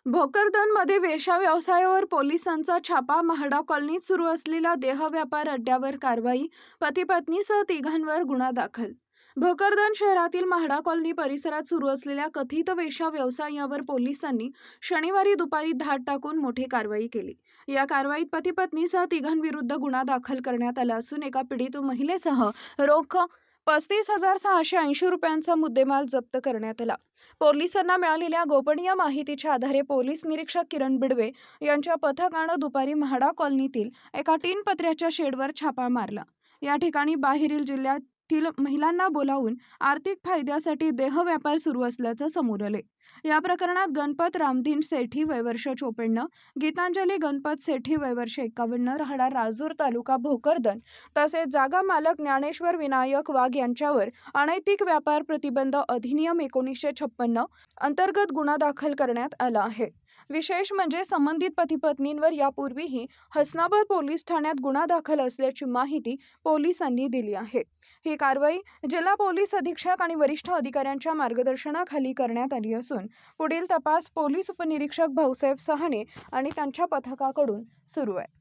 भोकरदनमध्ये वेश्या व्यवसायावर पोलिसांचा छापा. म्हाडा कॉलनीत सुरू असलेल्या देहव्यापार अड्ड्यावर कारवाई. पती-पत्नीसह तिघांवर गुन्हा दाखल. भोकरदन शहरातील म्हाडा कॉलनी परिसरात सुरू असलेल्या कथित वेश्या व्यवसायावर पोलिसांनी शनिवारी दुपारी धाड टाकून मोठी कारवाई केली. या कारवाईत पती-पत्नीसह तिघांविरुद्ध गुन्हा दाखल करण्यात आला असून एका पीडित महिलेसह रोख 35,680 रुपयांचा मुद्देमाल जप्त करण्यात आला. पोलिसांना मिळालेल्या गोपनीय माहितीच्या आधारे पोलीस निरीक्षक किरण बिडवे यांच्या पथकानं दुपारी म्हाडा कॉलनीतील एका टीन पत्र्याच्या शेडवर छापा मारला. या ठिकाणी बाहेरील जिल्ह्यातील महिलांना बोलावून आर्थिक फायद्यासाठी देहव्यापार सुरू असल्याचं समोर आले. या प्रकरणात गणपत रामधीन सेठी वय वर्ष 54, गीतांजली गणपत सेठी वय वर्ष 51, राहणार राजूर तालुका भोकरदन तसेच जागा मालक ज्ञानेश्वर विनायक वाघ यांच्यावर अनैतिक व्यापार प्रतिबंध अधिनियम 1956 अंतर्गत गुन्हा दाखल करण्यात आला आहे. विशेष म्हणजे संबंधित पती-पत्नींवर यापूर्वीही हसनाबाद पोलीस ठाण्यात गुन्हा दाखल असल्याची माहिती पोलिसांनी दिली आहे. ही कारवाई जिल्हा पोलीस अधीक्षक आणि वरिष्ठ अधिकाऱ्यांच्या मार्गदर्शनाखाली करण्यात आली असून पुढील तपास पोलीस उपनिरीक्षक भाऊसाहेब सहाणे आणि त्यांच्या पथकाकडून सुरू आहे.